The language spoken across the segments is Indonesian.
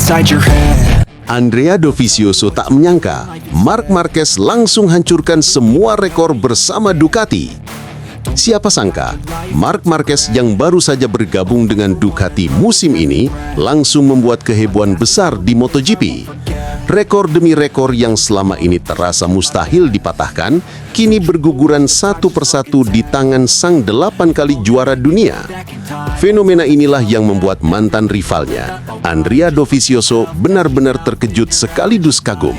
inside your head. Andrea Dovizioso tak menyangka Marc Marquez langsung hancurkan semua rekor bersama Ducati. Siapa sangka, Marc Marquez yang baru saja bergabung dengan Ducati musim ini langsung membuat kehebohan besar di MotoGP. Rekor demi rekor yang selama ini terasa mustahil dipatahkan, kini berguguran satu persatu di tangan sang 8 kali juara dunia. Fenomena inilah yang membuat mantan rivalnya, Andrea Dovizioso, benar-benar terkejut sekaligus kagum.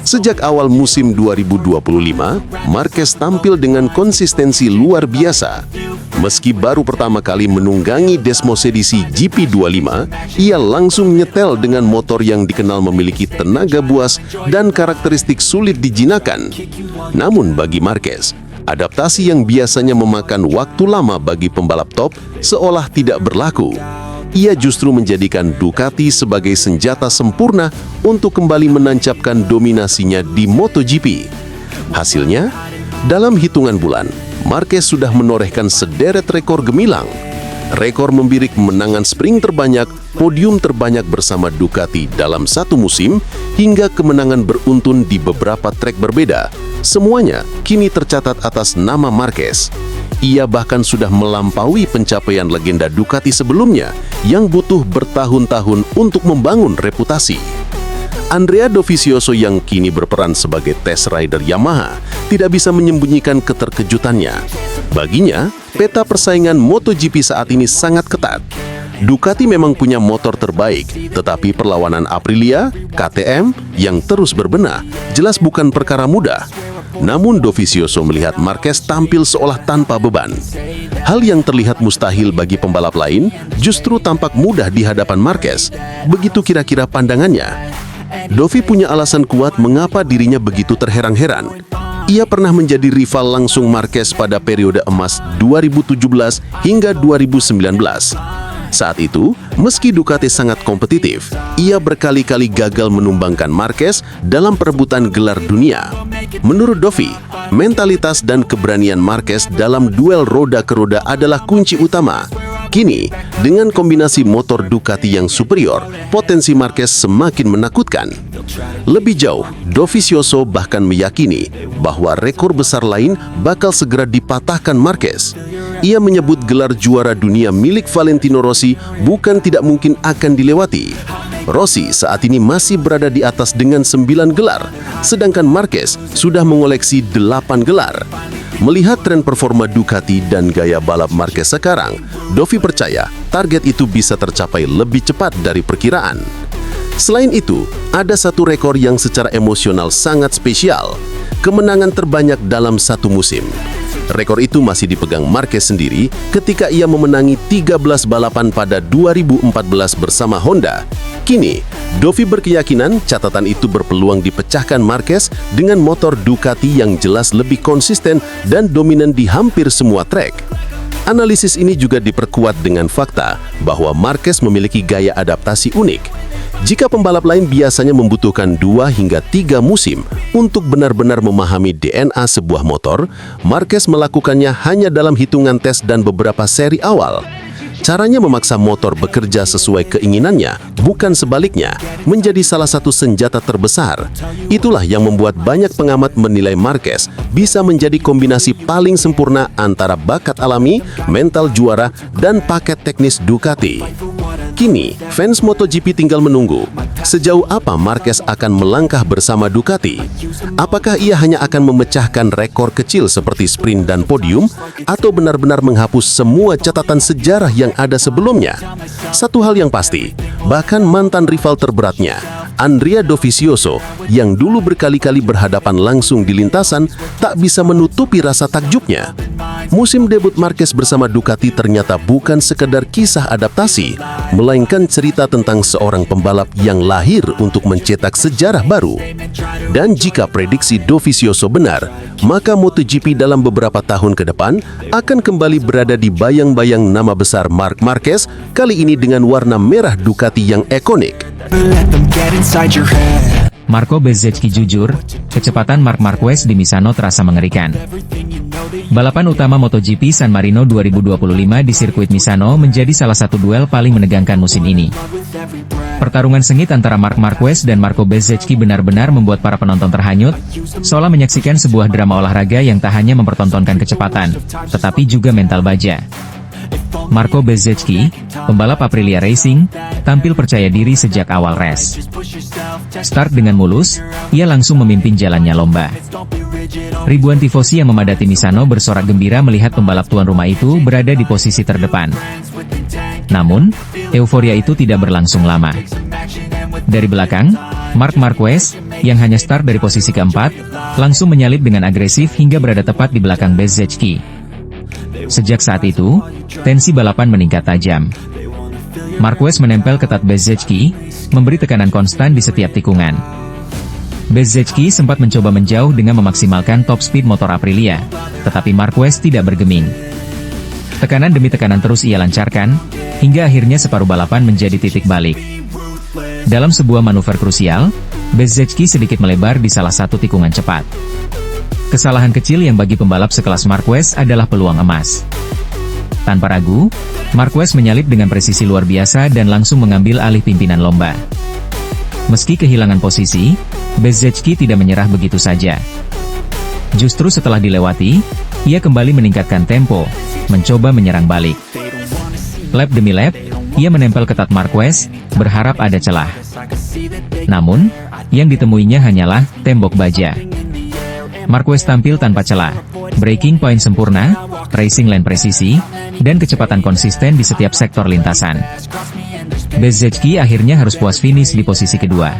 Sejak awal musim 2025, Marquez tampil dengan konsistensi luar biasa. Meski baru pertama kali menunggangi Desmos edisi GP25, ia langsung nyetel dengan motor yang dikenal memiliki tenaga buas dan karakteristik sulit dijinakan. Namun bagi Marquez, adaptasi yang biasanya memakan waktu lama bagi pembalap top seolah tidak berlaku. Ia justru menjadikan Ducati sebagai senjata sempurna untuk kembali menancapkan dominasinya di MotoGP. Hasilnya, dalam hitungan bulan, Marquez sudah menorehkan sederet rekor gemilang. Rekor membirik kemenangan sprint terbanyak, podium terbanyak bersama Ducati dalam satu musim, hingga kemenangan beruntun di beberapa trek berbeda. Semuanya kini tercatat atas nama Marquez. Ia bahkan sudah melampaui pencapaian legenda Ducati sebelumnya yang butuh bertahun-tahun untuk membangun reputasi. Andrea Dovizioso yang kini berperan sebagai test rider Yamaha tidak bisa menyembunyikan keterkejutannya. Baginya, peta persaingan MotoGP saat ini sangat ketat. Ducati memang punya motor terbaik, tetapi perlawanan Aprilia, KTM yang terus berbenah jelas bukan perkara mudah. Namun Dovizioso melihat Marquez tampil seolah tanpa beban. Hal yang terlihat mustahil bagi pembalap lain justru tampak mudah di hadapan Marquez. Begitu kira-kira pandangannya. Dovi punya alasan kuat mengapa dirinya begitu terheran-heran. Ia pernah menjadi rival langsung Marquez pada periode emas 2017 hingga 2019. Saat itu, meski Ducati sangat kompetitif, ia berkali-kali gagal menumbangkan Marquez dalam perebutan gelar dunia. Menurut Dovi, mentalitas dan keberanian Marquez dalam duel roda ke roda adalah kunci utama. Kini, dengan kombinasi motor Ducati yang superior, potensi Marquez semakin menakutkan. Lebih jauh, Dovizioso bahkan meyakini bahwa rekor besar lain bakal segera dipatahkan Marquez. Ia menyebut gelar juara dunia milik Valentino Rossi bukan tidak mungkin akan dilewati. Rossi saat ini masih berada di atas dengan 9 gelar, sedangkan Marquez sudah mengoleksi 8 gelar. Melihat tren performa Ducati dan gaya balap Marquez sekarang, Dovi percaya target itu bisa tercapai lebih cepat dari perkiraan. Selain itu, ada satu rekor yang secara emosional sangat spesial, kemenangan terbanyak dalam satu musim. Rekor itu masih dipegang Marquez sendiri ketika ia memenangi 13 balapan pada 2014 bersama Honda. Kini, Dovi berkeyakinan catatan itu berpeluang dipecahkan Marquez dengan motor Ducati yang jelas lebih konsisten dan dominan di hampir semua trek. Analisis ini juga diperkuat dengan fakta bahwa Marquez memiliki gaya adaptasi unik. Jika pembalap lain biasanya membutuhkan 2 hingga 3 musim untuk benar-benar memahami DNA sebuah motor, Marquez melakukannya hanya dalam hitungan tes dan beberapa seri awal. Caranya memaksa motor bekerja sesuai keinginannya, bukan sebaliknya, menjadi salah satu senjata terbesar. Itulah yang membuat banyak pengamat menilai Marquez bisa menjadi kombinasi paling sempurna antara bakat alami, mental juara, dan paket teknis Ducati. Kini, fans MotoGP tinggal menunggu sejauh apa Marquez akan melangkah bersama Ducati. Apakah ia hanya akan memecahkan rekor kecil seperti sprint dan podium, atau benar-benar menghapus semua catatan sejarah yang ada sebelumnya? Satu hal yang pasti, bahkan mantan rival terberatnya, Andrea Dovizioso, yang dulu berkali-kali berhadapan langsung di lintasan, tak bisa menutupi rasa takjubnya. Musim debut Marquez bersama Ducati ternyata bukan sekedar kisah adaptasi, melainkan cerita tentang seorang pembalap yang lahir untuk mencetak sejarah baru. Dan jika prediksi Dovizioso benar, maka MotoGP dalam beberapa tahun ke depan akan kembali berada di bayang-bayang nama besar Marc Marquez, kali ini dengan warna merah Ducati yang ikonik. Let them get inside your head. Marco Bezzecchi jujur, kecepatan Marc Marquez di Misano terasa mengerikan. Balapan utama MotoGP San Marino 2025 di sirkuit Misano menjadi salah satu duel paling menegangkan musim ini. Pertarungan sengit antara Marc Marquez dan Marco Bezzecchi benar-benar membuat para penonton terhanyut, seolah menyaksikan sebuah drama olahraga yang tak hanya mempertontonkan kecepatan, tetapi juga mental baja. Marco Bezzecchi, pembalap Aprilia Racing, tampil percaya diri sejak awal race. Start dengan mulus, ia langsung memimpin jalannya lomba. Ribuan tifosi yang memadati Misano bersorak gembira melihat pembalap tuan rumah itu berada di posisi terdepan. Namun, euforia itu tidak berlangsung lama. Dari belakang, Marc Marquez, yang hanya start dari posisi keempat, langsung menyalip dengan agresif hingga berada tepat di belakang Bezzecchi. Sejak saat itu, tensi balapan meningkat tajam. Marquez menempel ketat Bezzecchi, memberi tekanan konstan di setiap tikungan. Bezzecchi sempat mencoba menjauh dengan memaksimalkan top speed motor Aprilia, tetapi Marquez tidak bergeming. Tekanan demi tekanan terus ia lancarkan, hingga akhirnya separuh balapan menjadi titik balik. Dalam sebuah manuver krusial, Bezzecchi sedikit melebar di salah satu tikungan cepat. Kesalahan kecil yang bagi pembalap sekelas Marquez adalah peluang emas. Tanpa ragu, Marquez menyalip dengan presisi luar biasa dan langsung mengambil alih pimpinan lomba. Meski kehilangan posisi, Bezzecchi tidak menyerah begitu saja. Justru setelah dilewati, ia kembali meningkatkan tempo, mencoba menyerang balik. Lap demi lap, ia menempel ketat Marquez, berharap ada celah. Namun, yang ditemuinya hanyalah tembok baja. Marquez tampil tanpa celah, braking point sempurna, racing lane presisi, dan kecepatan konsisten di setiap sektor lintasan. Bezzecchi akhirnya harus puas finish di posisi kedua.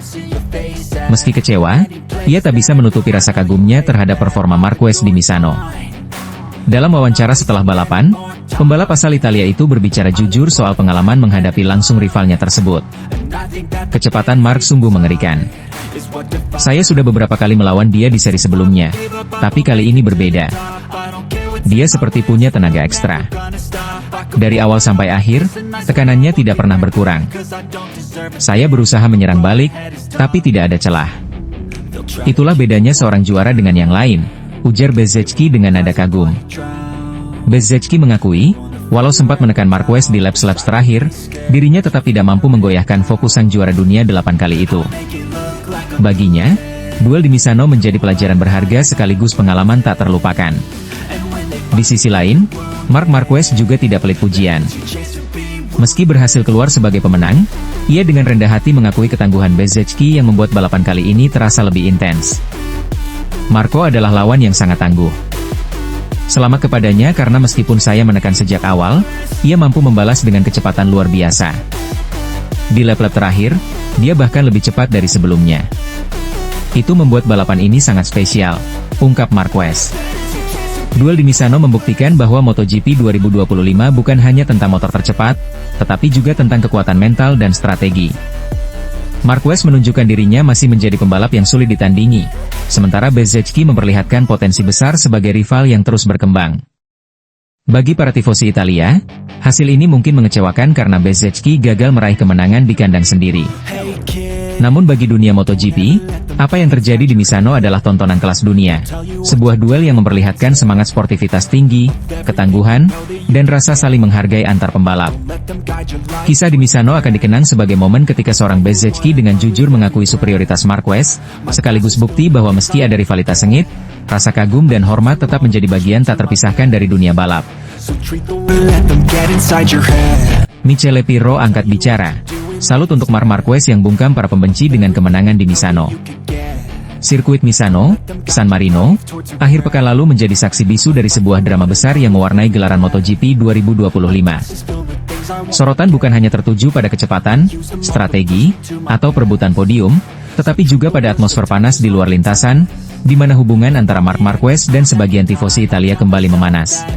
Meski kecewa, ia tak bisa menutupi rasa kagumnya terhadap performa Marquez di Misano. Dalam wawancara setelah balapan, pembalap asal Italia itu berbicara jujur soal pengalaman menghadapi langsung rivalnya tersebut. Kecepatan Marc sungguh mengerikan. Saya sudah beberapa kali melawan dia di seri sebelumnya, tapi kali ini berbeda. Dia seperti punya tenaga ekstra. Dari awal sampai akhir, tekanannya tidak pernah berkurang. Saya berusaha menyerang balik, tapi tidak ada celah. Itulah bedanya seorang juara dengan yang lain, ujar Bezzecchi dengan nada kagum. Bezzecchi mengakui, walau sempat menekan Marquez di laps-laps terakhir, dirinya tetap tidak mampu menggoyahkan fokus sang juara dunia 8 kali itu. Baginya, duel di Misano menjadi pelajaran berharga sekaligus pengalaman tak terlupakan. Di sisi lain, Marc Marquez juga tidak pelit pujian. Meski berhasil keluar sebagai pemenang, ia dengan rendah hati mengakui ketangguhan Bezzecchi yang membuat balapan kali ini terasa lebih intens. Marco adalah lawan yang sangat tangguh. Selamat kepadanya karena meskipun saya menekan sejak awal, ia mampu membalas dengan kecepatan luar biasa. Di lap-lap terakhir, dia bahkan lebih cepat dari sebelumnya. Itu membuat balapan ini sangat spesial, ungkap Marquez. Duel di Misano membuktikan bahwa MotoGP 2025 bukan hanya tentang motor tercepat, tetapi juga tentang kekuatan mental dan strategi. Marquez menunjukkan dirinya masih menjadi pembalap yang sulit ditandingi, sementara Bezzecchi memperlihatkan potensi besar sebagai rival yang terus berkembang. Bagi para tifosi Italia, hasil ini mungkin mengecewakan karena Bezzecchi gagal meraih kemenangan di kandang sendiri. Namun bagi dunia MotoGP, apa yang terjadi di Misano adalah tontonan kelas dunia. Sebuah duel yang memperlihatkan semangat sportivitas tinggi, ketangguhan, dan rasa saling menghargai antar pembalap. Kisah di Misano akan dikenang sebagai momen ketika seorang Bezzecchi dengan jujur mengakui superioritas Marquez, sekaligus bukti bahwa meski ada rivalitas sengit, rasa kagum dan hormat tetap menjadi bagian tak terpisahkan dari dunia balap. Michele Pirro angkat bicara. Salut untuk Marc Marquez yang bungkam para pembenci dengan kemenangan di Misano. Sirkuit Misano, San Marino, akhir pekan lalu menjadi saksi bisu dari sebuah drama besar yang mewarnai gelaran MotoGP 2025. Sorotan bukan hanya tertuju pada kecepatan, strategi, atau perebutan podium, tetapi juga pada atmosfer panas di luar lintasan, di mana hubungan antara Marc Marquez dan sebagian tifosi Italia kembali memanas.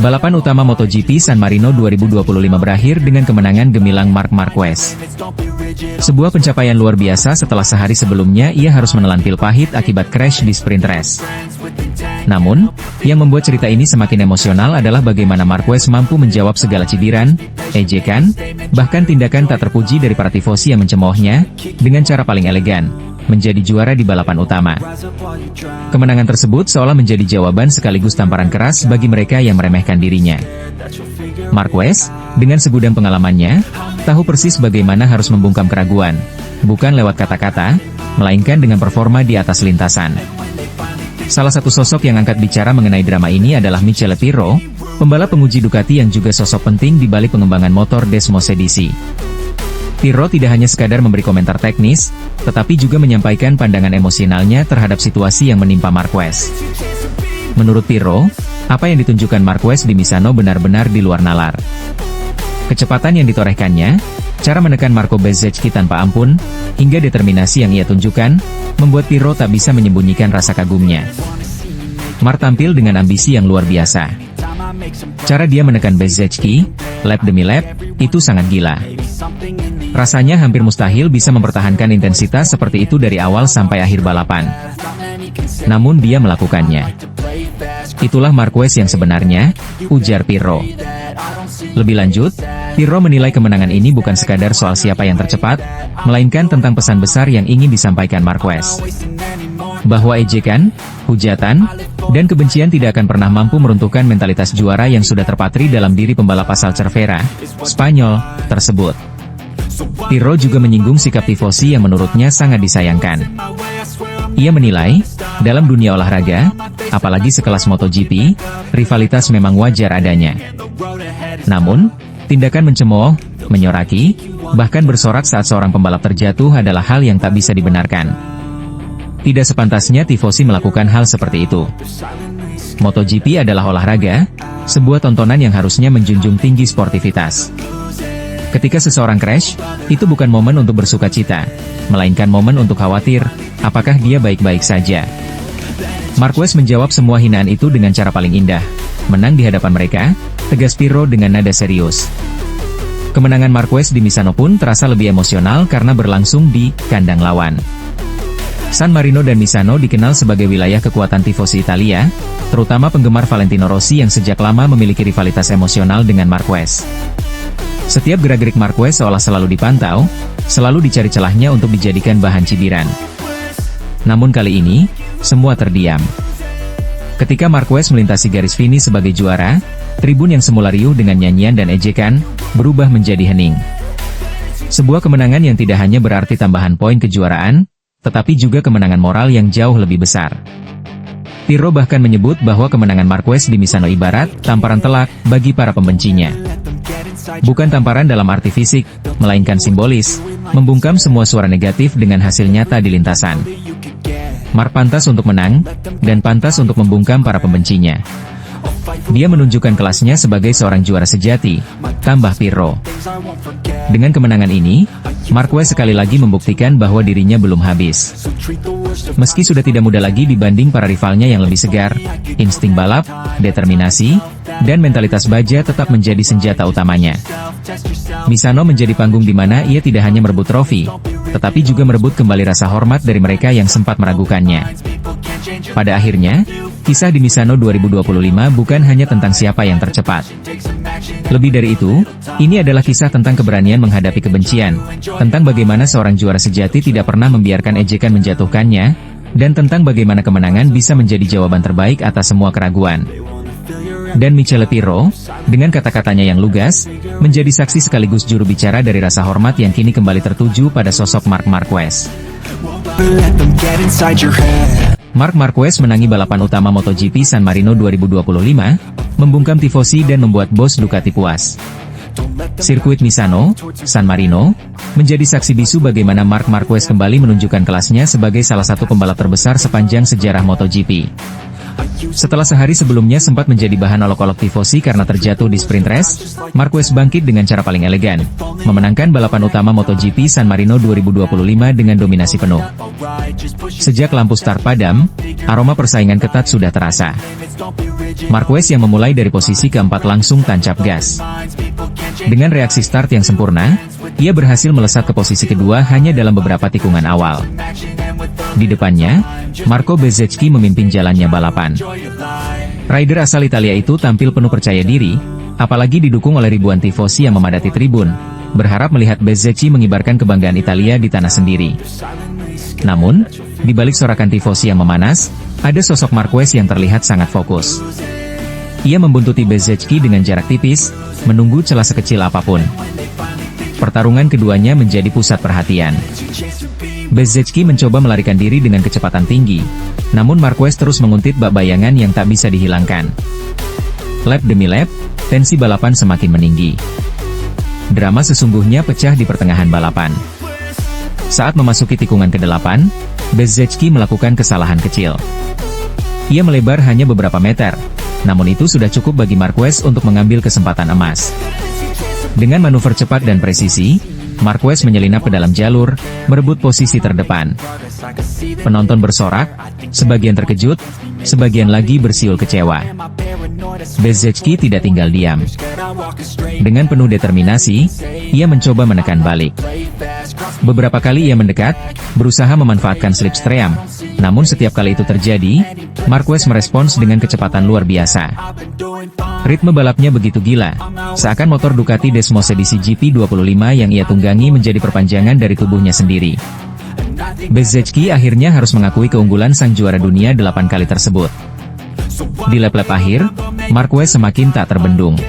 Balapan utama MotoGP San Marino 2025 berakhir dengan kemenangan gemilang Marc Marquez. Sebuah pencapaian luar biasa setelah sehari sebelumnya ia harus menelan pil pahit akibat crash di sprint race. Namun, yang membuat cerita ini semakin emosional adalah bagaimana Marquez mampu menjawab segala cibiran, ejekan, bahkan tindakan tak terpuji dari para tifosi yang mencemoohnya, dengan cara paling elegan, menjadi juara di balapan utama. Kemenangan tersebut seolah menjadi jawaban sekaligus tamparan keras bagi mereka yang meremehkan dirinya. Marquez, dengan segudang pengalamannya, tahu persis bagaimana harus membungkam keraguan, bukan lewat kata-kata, melainkan dengan performa di atas lintasan. Salah satu sosok yang angkat bicara mengenai drama ini adalah Michele Pirro, pembalap penguji Ducati yang juga sosok penting di balik pengembangan motor Desmos edisi. Pirro tidak hanya sekadar memberi komentar teknis, tetapi juga menyampaikan pandangan emosionalnya terhadap situasi yang menimpa Marquez. Menurut Pirro, apa yang ditunjukkan Marquez di Misano benar-benar di luar nalar. Kecepatan yang ditorehkannya, cara menekan Marco Bezzecchi tanpa ampun, hingga determinasi yang ia tunjukkan, membuat Pirro tak bisa menyembunyikan rasa kagumnya. Mark tampil dengan ambisi yang luar biasa. Cara dia menekan Bezzecchi, lap demi lap, itu sangat gila. Rasanya hampir mustahil bisa mempertahankan intensitas seperti itu dari awal sampai akhir balapan. Namun dia melakukannya. Itulah Marquez yang sebenarnya, ujar Pirro. Lebih lanjut, Pirro menilai kemenangan ini bukan sekadar soal siapa yang tercepat, melainkan tentang pesan besar yang ingin disampaikan Marquez. Bahwa ejekan, hujatan, dan kebencian tidak akan pernah mampu meruntuhkan mentalitas juara yang sudah terpatri dalam diri pembalap asal Cervera, Spanyol, tersebut. Pirro juga menyinggung sikap tifosi yang menurutnya sangat disayangkan. Ia menilai, dalam dunia olahraga, apalagi sekelas MotoGP, rivalitas memang wajar adanya. Namun, tindakan mencemooh, menyoraki, bahkan bersorak saat seorang pembalap terjatuh adalah hal yang tak bisa dibenarkan. Tidak sepantasnya tifosi melakukan hal seperti itu. MotoGP adalah olahraga, sebuah tontonan yang harusnya menjunjung tinggi sportivitas. Ketika seseorang crash, itu bukan momen untuk bersuka cita, melainkan momen untuk khawatir, apakah dia baik-baik saja. Marquez menjawab semua hinaan itu dengan cara paling indah. Menang di hadapan mereka, tegas Pirro dengan nada serius. Kemenangan Marquez di Misano pun terasa lebih emosional karena berlangsung di kandang lawan. San Marino dan Misano dikenal sebagai wilayah kekuatan tifosi Italia, terutama penggemar Valentino Rossi yang sejak lama memiliki rivalitas emosional dengan Marquez. Setiap gerak-gerik Marquez seolah selalu dipantau, selalu dicari celahnya untuk dijadikan bahan cibiran. Namun kali ini, semua terdiam. Ketika Marquez melintasi garis finish sebagai juara, tribun yang semula riuh dengan nyanyian dan ejekan, berubah menjadi hening. Sebuah kemenangan yang tidak hanya berarti tambahan poin kejuaraan, tetapi juga kemenangan moral yang jauh lebih besar. Pirro bahkan menyebut bahwa kemenangan Marquez di Misano ibarat tamparan telak bagi para pembencinya. Bukan tamparan dalam arti fisik, melainkan simbolis, membungkam semua suara negatif dengan hasil nyata di lintasan. Mark pantas untuk menang, dan pantas untuk membungkam para pembencinya. Dia menunjukkan kelasnya sebagai seorang juara sejati, tambah Pirro. Dengan kemenangan ini, Marquez sekali lagi membuktikan bahwa dirinya belum habis. Meski sudah tidak muda lagi dibanding para rivalnya yang lebih segar, insting balap, determinasi, dan mentalitas baja tetap menjadi senjata utamanya. Misano menjadi panggung di mana ia tidak hanya merebut trofi, tetapi juga merebut kembali rasa hormat dari mereka yang sempat meragukannya. Pada akhirnya, kisah di Misano 2025 bukan hanya tentang siapa yang tercepat. Lebih dari itu, ini adalah kisah tentang keberanian menghadapi kebencian, tentang bagaimana seorang juara sejati tidak pernah membiarkan ejekan menjatuhkannya, dan tentang bagaimana kemenangan bisa menjadi jawaban terbaik atas semua keraguan. Dan Michele Pirro, dengan kata-katanya yang lugas, menjadi saksi sekaligus juru bicara dari rasa hormat yang kini kembali tertuju pada sosok Marc Marquez. Let them get inside your head. Marc Marquez menangi balapan utama MotoGP San Marino 2025, membungkam tifosi dan membuat bos Ducati puas. Sirkuit Misano, San Marino, menjadi saksi bisu bagaimana Marc Marquez kembali menunjukkan kelasnya sebagai salah satu pembalap terbesar sepanjang sejarah MotoGP. Setelah sehari sebelumnya sempat menjadi bahan olok-olok tifosi karena terjatuh di sprint race, Marquez bangkit dengan cara paling elegan, memenangkan balapan utama MotoGP San Marino 2025 dengan dominasi penuh. Sejak lampu start padam, aroma persaingan ketat sudah terasa. Marquez yang memulai dari posisi keempat langsung tancap gas. Dengan reaksi start yang sempurna, ia berhasil melesat ke posisi kedua hanya dalam beberapa tikungan awal. Di depannya, Marco Bezzecchi memimpin jalannya balapan. Rider asal Italia itu tampil penuh percaya diri, apalagi didukung oleh ribuan tifosi yang memadati tribun, berharap melihat Bezzecchi mengibarkan kebanggaan Italia di tanah sendiri. Namun, di balik sorakan tifosi yang memanas, ada sosok Marquez yang terlihat sangat fokus. Ia membuntuti Bezzecchi dengan jarak tipis, menunggu celah sekecil apapun. Pertarungan keduanya menjadi pusat perhatian. Bezzecchi mencoba melarikan diri dengan kecepatan tinggi, namun Marquez terus menguntit bak bayangan yang tak bisa dihilangkan. Lap demi lap, tensi balapan semakin meninggi. Drama sesungguhnya pecah di pertengahan balapan. Saat memasuki tikungan ke-8, Bezzecchi melakukan kesalahan kecil. Ia melebar hanya beberapa meter, namun itu sudah cukup bagi Marquez untuk mengambil kesempatan emas. Dengan manuver cepat dan presisi, Marquez menyelinap ke dalam jalur, merebut posisi terdepan. Penonton bersorak, sebagian terkejut, sebagian lagi bersiul kecewa. Bezzecchi tidak tinggal diam. Dengan penuh determinasi, ia mencoba menekan balik. Beberapa kali ia mendekat, berusaha memanfaatkan slipstream, namun setiap kali itu terjadi, Marquez merespons dengan kecepatan luar biasa. Ritme balapnya begitu gila, seakan motor Ducati Desmos edisi GP25 yang ia tunggangi menjadi perpanjangan dari tubuhnya sendiri. Bezzecchi akhirnya harus mengakui keunggulan sang juara dunia 8 kali tersebut. Di lap-lap akhir, Marquez semakin tak terbendung.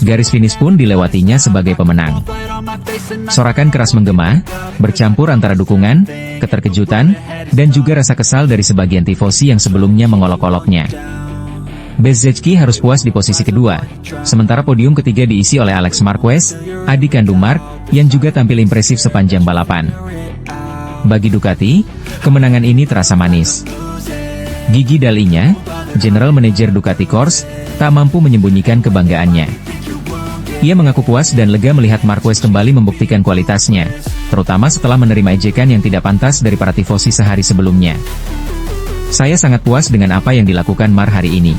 Garis finish pun dilewatinya sebagai pemenang. Sorakan keras menggema, bercampur antara dukungan, keterkejutan, dan juga rasa kesal dari sebagian tifosi yang sebelumnya mengolok-oloknya. Bezzecchi harus puas di posisi kedua, sementara podium ketiga diisi oleh Alex Marquez, adik kandung Marc, yang juga tampil impresif sepanjang balapan. Bagi Ducati, kemenangan ini terasa manis. Gigi Dalinya, General Manager Ducati Corse, tak mampu menyembunyikan kebanggaannya. Ia mengaku puas dan lega melihat Marquez kembali membuktikan kualitasnya, terutama setelah menerima ejekan yang tidak pantas dari para tifosi sehari sebelumnya. Saya sangat puas dengan apa yang dilakukan Marc hari ini.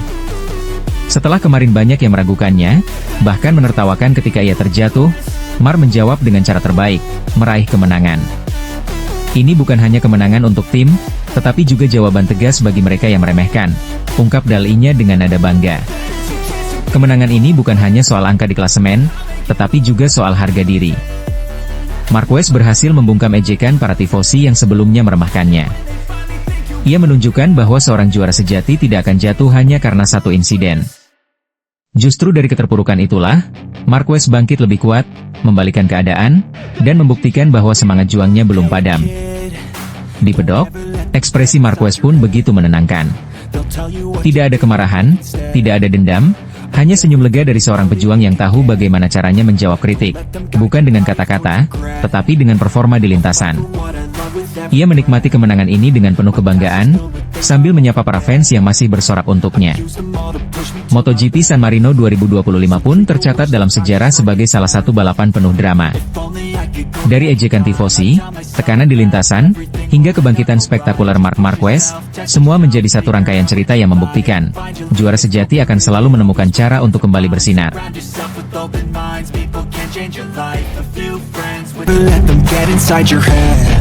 Setelah kemarin banyak yang meragukannya, bahkan menertawakan ketika ia terjatuh, Marc menjawab dengan cara terbaik, meraih kemenangan. Ini bukan hanya kemenangan untuk tim, tetapi juga jawaban tegas bagi mereka yang meremehkan, ungkap Dalinya dengan nada bangga. Kemenangan ini bukan hanya soal angka di klasemen, tetapi juga soal harga diri. Marquez berhasil membungkam ejekan para tifosi yang sebelumnya meremehkannya. Ia menunjukkan bahwa seorang juara sejati tidak akan jatuh hanya karena satu insiden. Justru dari keterpurukan itulah, Marquez bangkit lebih kuat, membalikan keadaan, dan membuktikan bahwa semangat juangnya belum padam. Di pedok, ekspresi Marquez pun begitu menenangkan. Tidak ada kemarahan, tidak ada dendam, hanya senyum lega dari seorang pejuang yang tahu bagaimana caranya menjawab kritik, bukan dengan kata-kata, tetapi dengan performa di lintasan. Ia menikmati kemenangan ini dengan penuh kebanggaan, sambil menyapa para fans yang masih bersorak untuknya. MotoGP San Marino 2025 pun tercatat dalam sejarah sebagai salah satu balapan penuh drama. Dari ejekan tifosi, tekanan di lintasan, hingga kebangkitan spektakuler Marc Marquez, semua menjadi satu rangkaian cerita yang membuktikan, juara sejati akan selalu menemukan cara untuk kembali bersinar. Let them get inside your head.